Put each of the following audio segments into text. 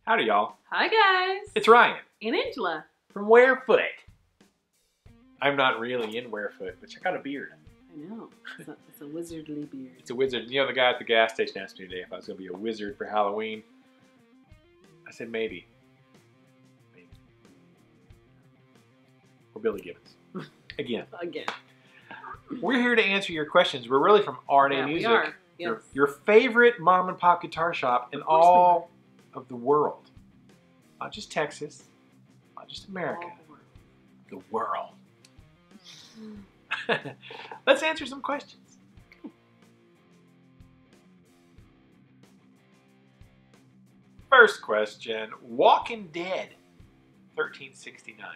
Howdy, y'all. Hi, guys. It's Ryan. And Angela. From Warefoot. I'm not really in Warefoot, but check out a beard. I know. It's a wizardly beard. It's a wizard. You know, the guy at the gas station asked me today if I was going to be a wizard for Halloween. I said maybe. Maybe. Or Billy Gibbons. Again. Again. We're here to answer your questions. We're really from RNA Music. We are. Yes. Your favorite mom and pop guitar shop in all of the world. Not just Texas. Not just America. The world. Let's answer some questions. First question, Walking Dead, 1369.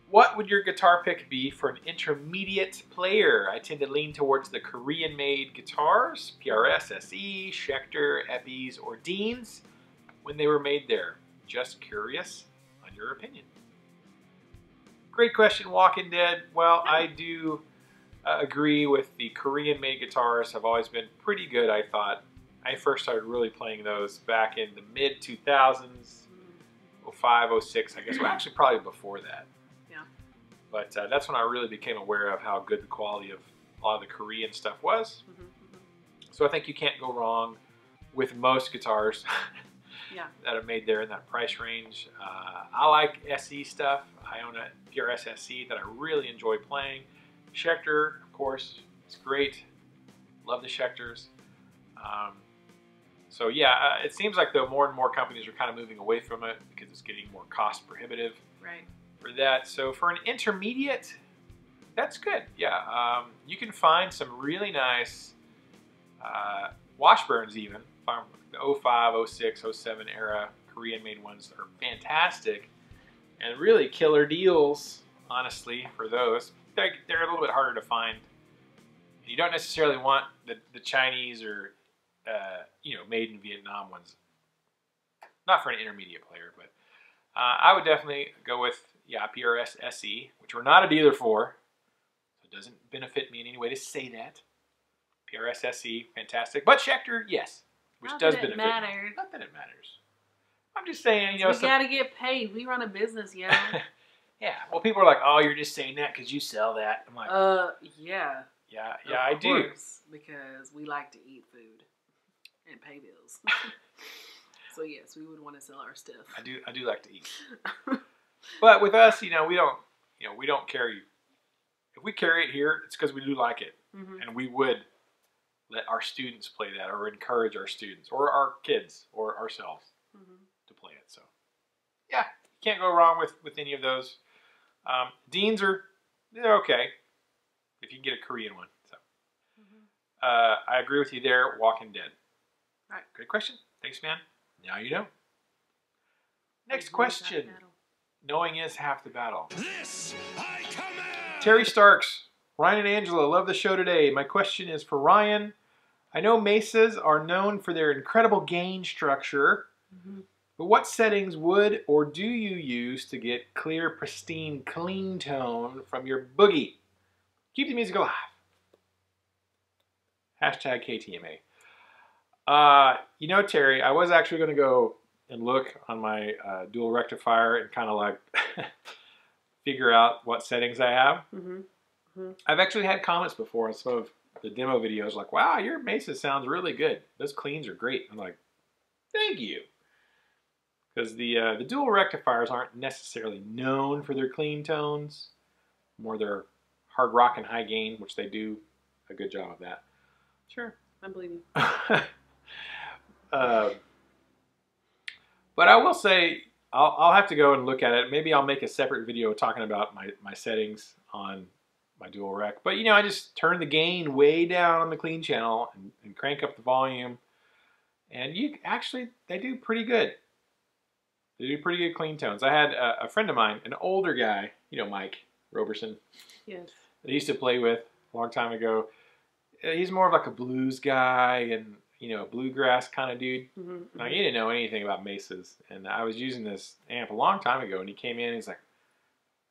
What would your guitar pick be for an intermediate player? I tend to lean towards the Korean-made guitars, PRS, SE, Schecter, Eppies, or Deans, when they were made there. Just curious on your opinion. Great question, Walking Dead. Well, I do agree with the Korean-made guitars have always been pretty good, I thought. I first started really playing those back in the mid-2000s, 05, 06, I guess. Well, actually probably before that. Yeah. But that's when I really became aware of how good the quality of a lot of the Korean stuff was. So I think you can't go wrong with most guitars. Yeah. That are made there in that price range. I like SE stuff. I own a PRS SE that I really enjoy playing. Schecter, of course, it's great. Love the Schecters. So yeah, it seems like though more and more companies are kind of moving away from it because it's getting more cost prohibitive. Right. For that. So for an intermediate, that's good. Yeah, you can find some really nice Washburns even. The 05, 06, 07 era Korean-made ones are fantastic and really killer deals, honestly, for those. They're a little bit harder to find. You don't necessarily want the Chinese or, you know, made in Vietnam ones. Not for an intermediate player, but I would definitely go with, yeah, PRS SE, which we're not a dealer for. So it doesn't benefit me in any way to say that. PRS SE, fantastic. But Schecter, yes. Which does benefit. Not that it matters. I'm just saying, you know. We gotta get paid. We run a business, yeah. Yeah. Well, people are like, "Oh, you're just saying that because you sell that." I'm like, yeah. Yeah, I do. Because we like to eat food and pay bills. So yes, we would want to sell our stuff. I do like to eat. But with us, you know, we don't carry. If we carry it here, it's because we do like it, and we would let our students play that, or encourage our students, or our kids, or ourselves to play it. So, yeah, you can't go wrong with any of those. Deans they're okay if you can get a Korean one. So, I agree with you there. Walking Dead. All right, great question. Thanks, man. Now you know. Next question. Knowing is half the battle. This I command. Terry Starks. Ryan and Angela, love the show today. My question is for Ryan. I know Mesas are known for their incredible gain structure, but what settings would or do you use to get clear, pristine, clean tone from your boogie? Keep the music alive. Hashtag KTMA. You know, Terry, I was actually going to go and look on my dual rectifier and kind of like figure out what settings I have. I've actually had comments before on some of the demo videos like, wow, your Mesa sounds really good. Those cleans are great. I'm like, thank you. Because the dual rectifiers aren't necessarily known for their clean tones. More their hard rock and high gain, which they do a good job of that. Sure, I believe you. But I will say, I'll have to go and look at it. Maybe I'll make a separate video talking about my settings on my dual rec. But you know, I just turn the gain way down on the clean channel and crank up the volume. And they do pretty good. They do pretty good clean tones. I had a friend of mine, an older guy, you know, Mike Roberson. Yes. That I used to play with a long time ago. He's more of like a blues guy and, you know, a bluegrass kind of dude. Now, he didn't know anything about Mesas. And I was using this amp a long time ago, and he came in and he's like,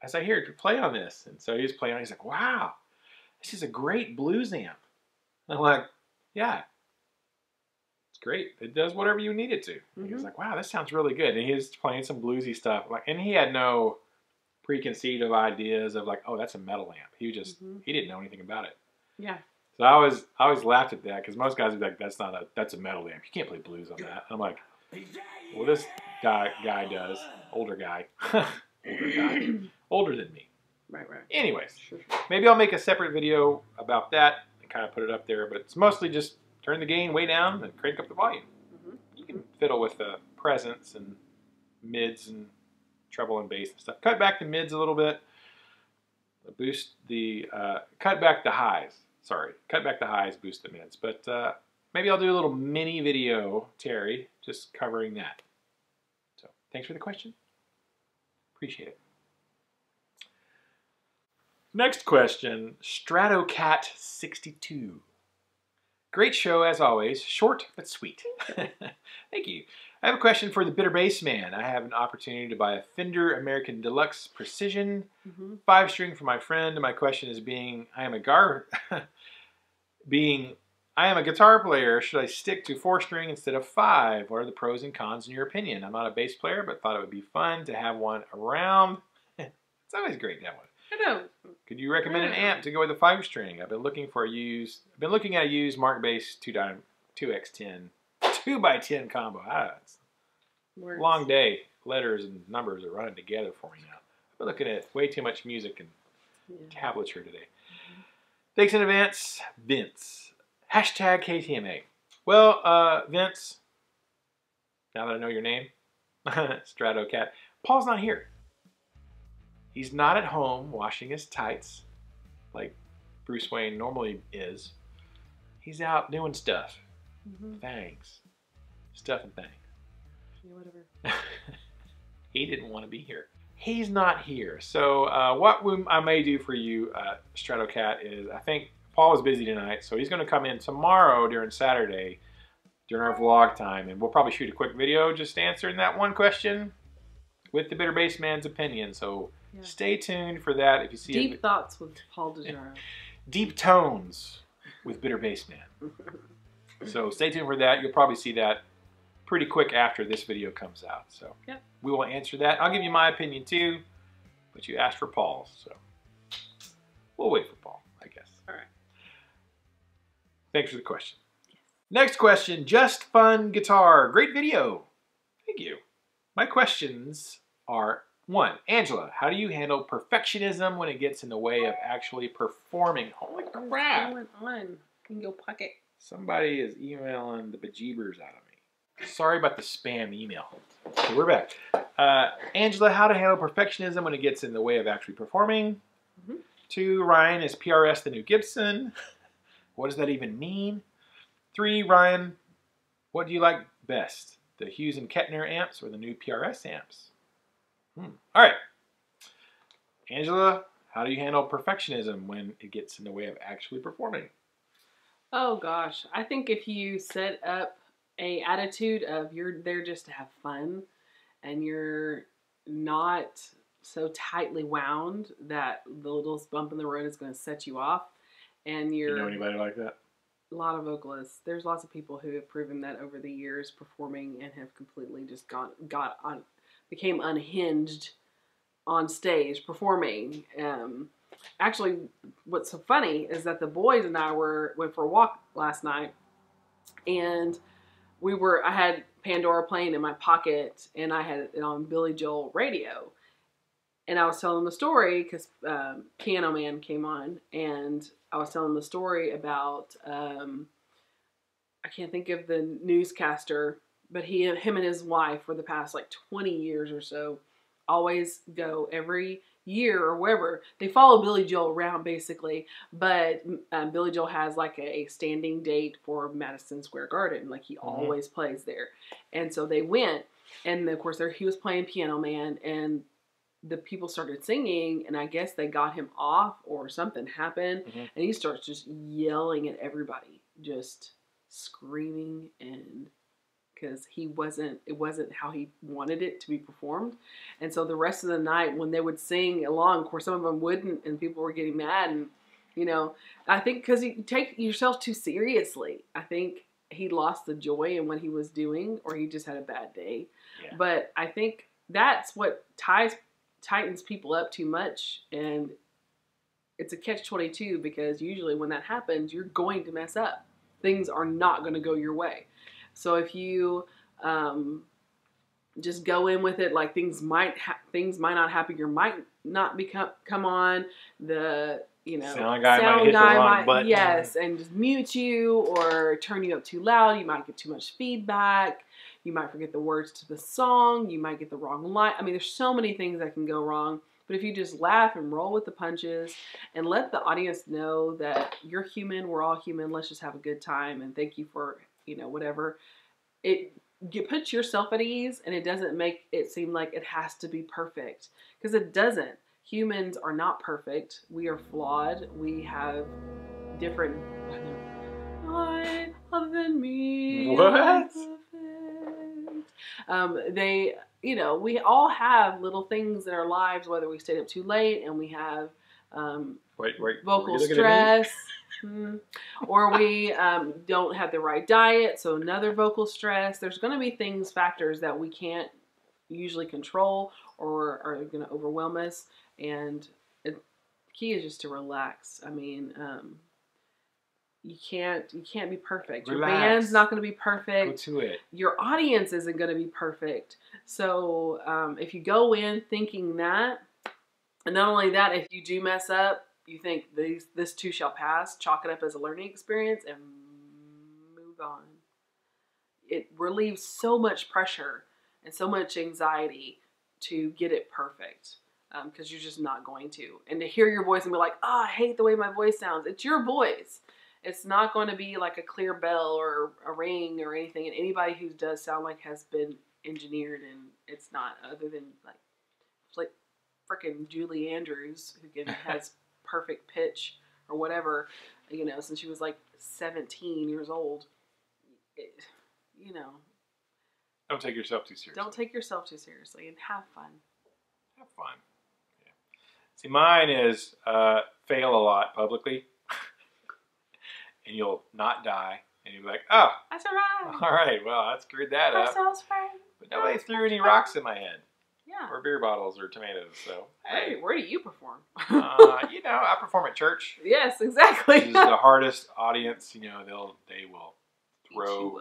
I said, here, play on this. And so he was playing on it. He's like, wow, this is a great blues amp. And I'm like, yeah, it's great. It does whatever you need it to. He was like, wow, this sounds really good. And he was playing some bluesy stuff. And he had no preconceived ideas of like, oh, that's a metal amp. He just, he didn't know anything about it. Yeah. So I always laughed at that because most guys would be like, that's a metal amp. You can't play blues on that. And I'm like, well, this guy does. Older guy. Older than me. Right. Anyways, maybe I'll make a separate video about that and kind of put it up there. But it's mostly just turn the gain way down and crank up the volume. You can fiddle with the presence and mids and treble and bass and stuff. Cut back the mids a little bit. Boost the, cut back the highs. Sorry, cut back the highs, boost the mids. But maybe I'll do a little mini video, Terry, just covering that. So thanks for the question. Appreciate it. Next question, StratoCat62. Great show as always, short but sweet. Thank you. I have a question for the Bitter Bass Man. I have an opportunity to buy a Fender American Deluxe Precision 5-string for my friend. My question is I am a guitar player. Should I stick to 4-string instead of 5? What are the pros and cons in your opinion? I'm not a bass player, but thought it would be fun to have one around. It's always great to have one. I know. Could you recommend an amp to go with a 5-string? I've been looking at a used Mark Bass 2x10 2x10 combo. It's a long day. Letters and numbers are running together for me now. I've been looking at way too much music and tablature today. Thanks in advance, Vince. Hashtag KTMA. Well, Vince, now that I know your name, StratoCat, Paul's not here. He's not at home washing his tights like Bruce Wayne normally is. He's out doing stuff. Things. Stuff and things. Yeah, whatever. He didn't want to be here. He's not here. So what I may do for you, StratoCat, is I think Paul is busy tonight, so he's going to come in tomorrow during Saturday during our vlog time, and we'll probably shoot a quick video just answering that one question with the Bitter Bass Man's opinion. So stay tuned for that. If you see Deep Thoughts with Paul DeJaro. Deep Tones with Bitter Bass Man. So stay tuned for that. You'll probably see that pretty quick after this video comes out. So we will answer that. I'll give you my opinion too, but you asked for Paul's, so we'll wait for Paul, I guess. All right. Thanks for the question. Next question, Just Fun Guitar. Great video. Thank you. My questions are, 1, Angela, how do you handle perfectionism when it gets in the way of actually performing? Holy crap. What's going on in your pocket? Somebody is emailing the bejeebers out of me. Sorry about the spam email. So we're back. Angela, how to handle perfectionism when it gets in the way of actually performing. 2, Ryan, is PRS the New Gibson? What does that even mean? 3, Ryan, what do you like best? The Hughes and Kettner amps or the new PRS amps? All right. Angela, how do you handle perfectionism when it gets in the way of actually performing? Oh gosh, I think if you set up a attitude of you're there just to have fun and you're not so tightly wound that the littlest bump in the road is going to set you off, and you're... You know anybody like that? A lot of vocalists. There's lots of people who have proven that over the years performing and have completely just became unhinged on stage performing. Actually, what's so funny is that the boys and I went for a walk last night, and I had Pandora playing in my pocket, and I had it on Billy Joel radio, and I was telling them a story because Piano Man came on, and I was telling them the story about I can't think of the newscaster, but him and his wife for the past like 20 years or so always go every year or wherever. They follow Billy Joel around basically, but Billy Joel has like a standing date for Madison Square Garden. Like he always plays there. And so they went, and of course he was playing Piano Man, and the people started singing, and I guess they got him off or something happened, and he starts just yelling at everybody, just screaming, and because it wasn't how he wanted it to be performed. And so the rest of the night when they would sing along, of course some of them wouldn't, and people were getting mad, and I think because you take yourself too seriously. I think he lost the joy in what he was doing, or he just had a bad day. Yeah. But I think that's what tightens people up too much, and it's a catch-22 because usually when that happens, you're going to mess up. Things are not going to go your way. So if you just go in with it like things might not happen, you might not come on, the sound guy might hit the wrong button. Yes, and just mute you or turn you up too loud. You might get too much feedback. You might forget the words to the song. You might get the wrong line. I mean, there's so many things that can go wrong. But if you just laugh and roll with the punches and let the audience know that you're human, we're all human, let's just have a good time and thank you for, whatever. It puts yourself at ease, and it doesn't make it seem like it has to be perfect, because it doesn't. Humans are not perfect. We are flawed. We have different. Other than me. What? We all have little things in our lives, whether we stayed up too late and we have vocal stress, or we don't have the right diet, so another vocal stress. There's going to be factors that we can't usually control or are going to overwhelm us, and the key is just to relax. I mean, you can't be perfect. Relax. Your band's not going to be perfect. Go to it. Your audience isn't going to be perfect. So if you go in thinking that, and not only that, if you do mess up, you think this too shall pass, chalk it up as a learning experience and move on. It relieves so much pressure and so much anxiety to get it perfect, because you're just not going to. And to hear your voice and be like, I hate the way my voice sounds. It's your voice. It's not going to be like a clear bell or a ring or anything. And anybody who does sound like has been engineered, and it's not, other than like freaking Julie Andrews, who has perfect pitch or whatever, since she was like 17 years old. Don't take yourself too seriously. Don't take yourself too seriously, and have fun. Have fun. Yeah. See, mine is fail a lot publicly. And you'll not die, and you'll be like, oh, I survived. All right, well, I screwed that up. But nobody threw any rocks in my head. Yeah. Or beer bottles or tomatoes. So, hey. Where do you perform? I perform at church. Yes, exactly. This is the hardest audience. They will throw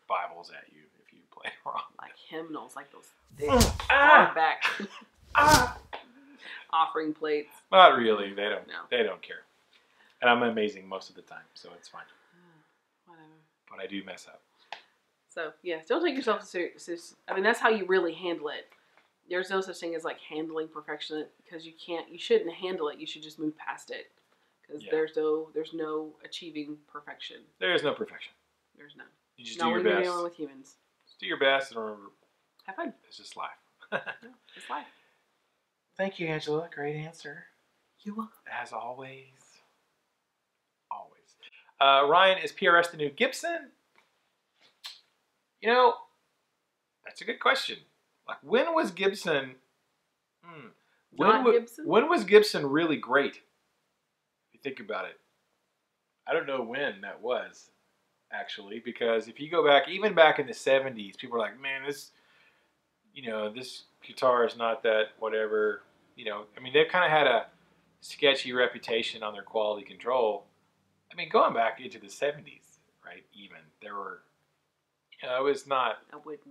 Bibles at you if you play wrong. Like hymnals, like those big hardback offering plates. Not really. They don't. No. They don't care. And I'm amazing most of the time, so it's fine. Whatever. But I do mess up. So, yes, don't take yourself seriously. I mean, that's how you really handle it. There's no such thing as like handling perfection, because you shouldn't handle it. You should just move past it, because there's no achieving perfection. There is no perfection. There's none. You just do your best. Not with humans. Just do your best, and remember, have fun. It's just life. It's life. Thank you, Angela. Great answer. You're welcome. As always. Ryan, is PRS the new Gibson? That's a good question. Like, when was Gibson? When was Gibson really great? If you think about it, I don't know when that was, actually, because if you go back, even back in the 70s, people were like, "Man, this guitar is not that whatever." I mean, they've kind of had a sketchy reputation on their quality control. I mean, going back into the 70s, right? Even there were, it was not.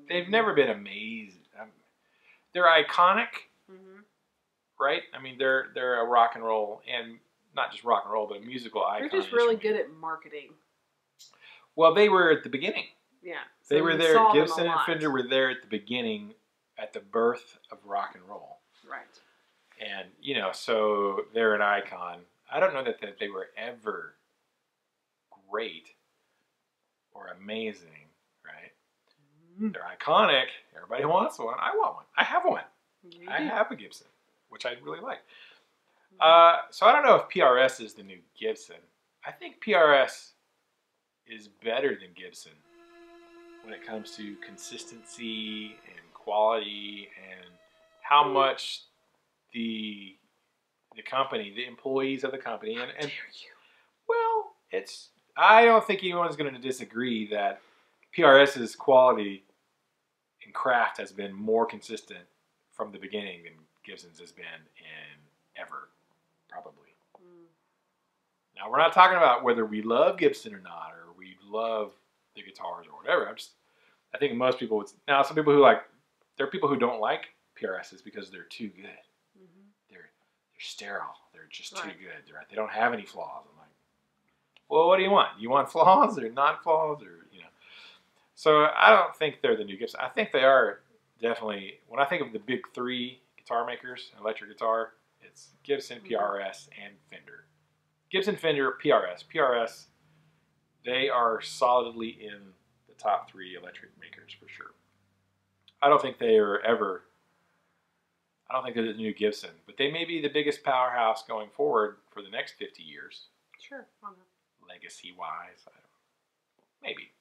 They've never been amazing. They're iconic, right? I mean, they're a rock and roll, and not just rock and roll, but a musical icon. They're just really good at marketing. Well, they were at the beginning. Yeah, so they were there. Gibson and Fender were there at the beginning, at the birth of rock and roll. Right. And so they're an icon. I don't know that they were ever great or amazing, right? They're iconic. Everybody wants one. I want one. I have one. I have a Gibson, which I really like. So I don't know if PRS is the new Gibson. I think PRS is better than Gibson when it comes to consistency and quality and how much the company, the employees of the company, and well, it's I don't think anyone's going to disagree that PRS's quality and craft has been more consistent from the beginning than Gibson's has been in ever, probably. Now, we're not talking about whether we love Gibson or not, or we love the guitars or whatever. I think most people would. Now, some people who there are people who don't like PRSs because they're too good. They're sterile. They're just too good. They don't have any flaws. I'm like, well, what do you want? You want flaws or not flaws, or you know? So I don't think they're the new Gibson. I think they are definitely. When I think of the big three guitar makers, electric guitar, it's Gibson, PRS, and Fender. Gibson, Fender, PRS. PRS, they are solidly in the top three electric makers for sure. I don't think they are ever. I don't think they're the new Gibson, but they may be the biggest powerhouse going forward for the next 50 years. Sure. Legacy-wise, maybe.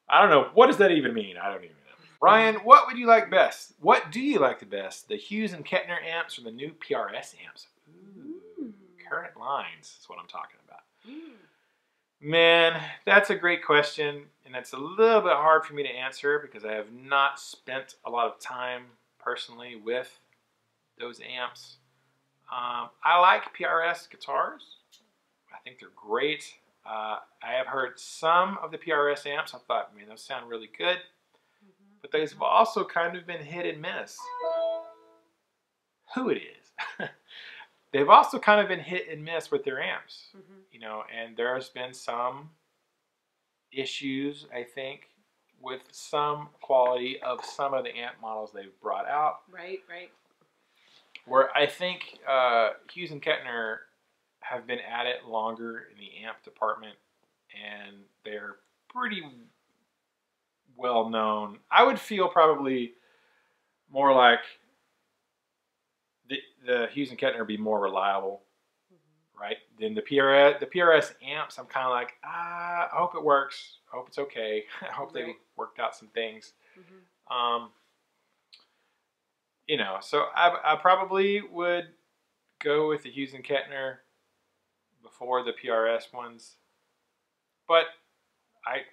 I don't know. What does that even mean? I don't even know. Ryan, what would you like best? What do you like the best? The Hughes and Kettner amps or the new PRS amps? Ooh, current lines is what I'm talking about. Man, that's a great question, and it's a little bit hard for me to answer because I have not spent a lot of time personally with those amps. I like PRS guitars. I think they're great. I have heard some of the PRS amps. I thought, man, those sound really good. But they've also kind of been hit and miss. Who it is. They've also kind of been hit and miss with their amps. You know, and there's been some issues, I think, with some quality of some of the amp models they've brought out. Right. Where I think Hughes and Kettner have been at it longer in the amp department, and they're pretty well known. I would feel probably more like the Hughes and Kettner be more reliable, right? Than the PRS amps. I'm kind of like, I hope it works. I hope it's okay. I hope they worked out some things. You know, so I probably would go with the Hughes and Kettner before the PRS ones, but I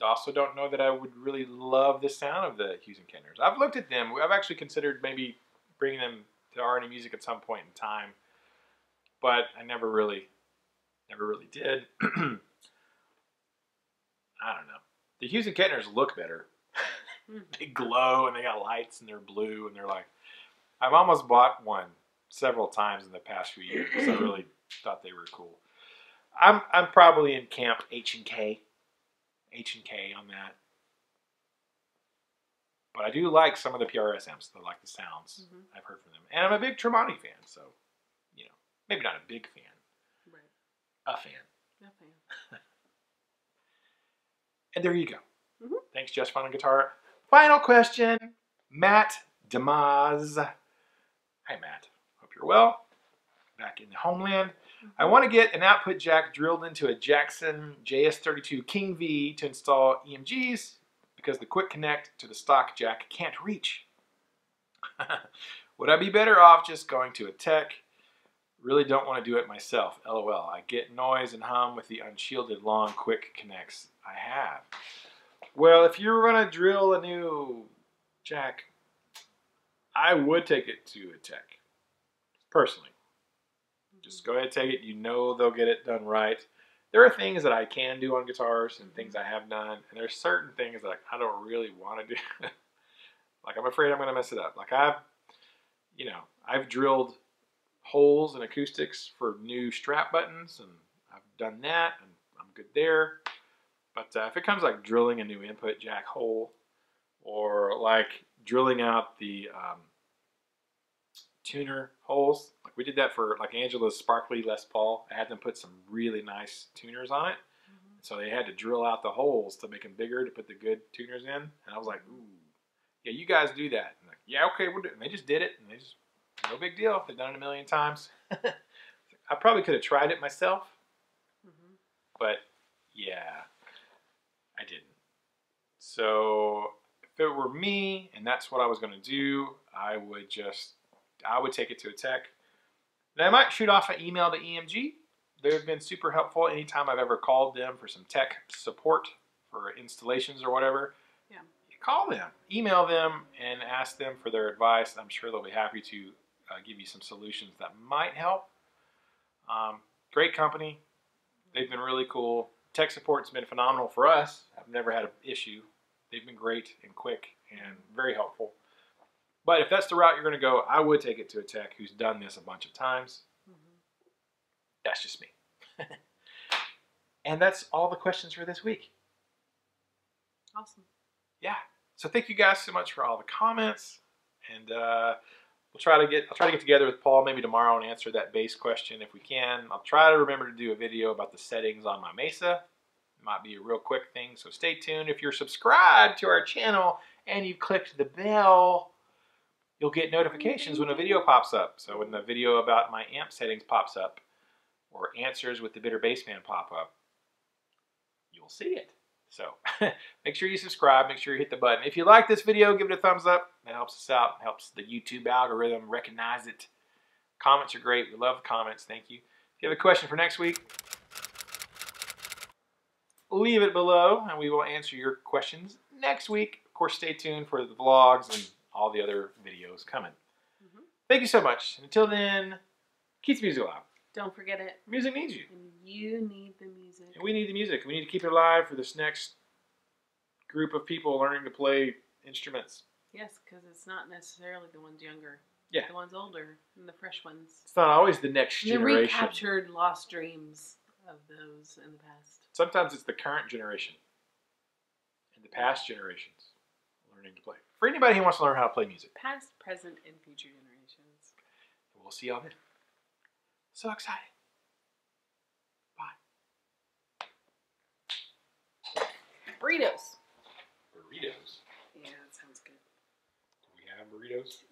also don't know that I would really love the sound of the Hughes and Kettners. I've looked at them. I've actually considered maybe bringing them to RNA music at some point in time, but I never really did. I don't know. The Hughes and Kettners look better. They glow and they got lights and they're blue and they're like. I've almost bought one several times in the past few years because I really thought they were cool. I'm probably in camp H&K on that. But I do like some of the PRS amps. I like the sounds I've heard from them. And I'm a big Tremonti fan, so, you know, maybe not a big fan. Right. A fan. And there you go. Thanks, Just Fun on Guitar. Final question, Matt Demaz. Hi, Matt. Hope you're well. Back in the homeland. I want to get an output jack drilled into a Jackson JS32 King V to install EMGs because the quick connect to the stock jack can't reach. Would I be better off just going to a tech? Really don't want to do it myself. LOL. I get noise and hum with the unshielded long quick connects I have. Well, if you're going to drill a new jack, I would take it to a tech, personally. Just go ahead and take it. You know they'll get it done right. There are things that I can do on guitars and things I have done, and there's certain things that I don't really want to do. Like, I'm afraid I'm going to mess it up. Like, I've drilled holes in acoustics for new strap buttons, and I've done that, and I'm good there. But if it comes like drilling a new input jack hole, or like drilling out the tuner holes, like we did that for like Angela's Sparkly Les Paul. I had them put some really nice tuners on it, so they had to drill out the holes to make them bigger to put the good tuners in. And I was like, ooh, yeah, you guys do that. And like, yeah, okay, we'll do it. And they just did it, and they just, no big deal. They've done it a million times. I probably could have tried it myself, but yeah, I didn't. So if it were me and that's what I was going to do, I would take it to a tech. And I might shoot off an email to EMG. they've been super helpful anytime I've ever called them for some tech support for installations or whatever. Yeah. You call them, email them, and ask them for their advice. I'm sure they'll be happy to give you some solutions that might help. Great company. They've been really cool. Tech support's been phenomenal for us. I've never had an issue. They've been great and quick and very helpful. But if that's the route you're going to go, I would take it to a tech who's done this a bunch of times. That's just me. And that's all the questions for this week. Awesome. Yeah. So thank you guys so much for all the comments. And I'll try to get together with Paul maybe tomorrow and answer that bass question if we can. I'll try to remember to do a video about the settings on my Mesa. It might be a real quick thing, so stay tuned. If you're subscribed to our channel and you clicked the bell, you'll get notifications when a video pops up. So when the video about my amp settings pops up, or answers with the Bitter Bassman pop up, you'll see it. So make sure you subscribe, make sure you hit the button. If you like this video, give it a thumbs up. That helps us out, helps the YouTube algorithm recognize it. Comments are great. We love comments. Thank you. If you have a question for next week, leave it below and we will answer your questions next week. Of course, stay tuned for the vlogs and all the other videos coming. Thank you so much. Until then, keep the music alive. Don't forget it. Music needs you. And you need the music. And we need the music. We need to keep it alive for this next group of people learning to play instruments. Yes, because it's not necessarily the ones younger. Yeah. The ones older and the fresh ones. It's not always the next The generation. recaptured lost dreams of those in the past. Sometimes it's the current generation and the past generations learning to play. For anybody who wants to learn how to play music. Past, present, and future generations. We'll see y'all then. So excited. Bye. Burritos. Burritos. Yeah, that sounds good. Do we have burritos?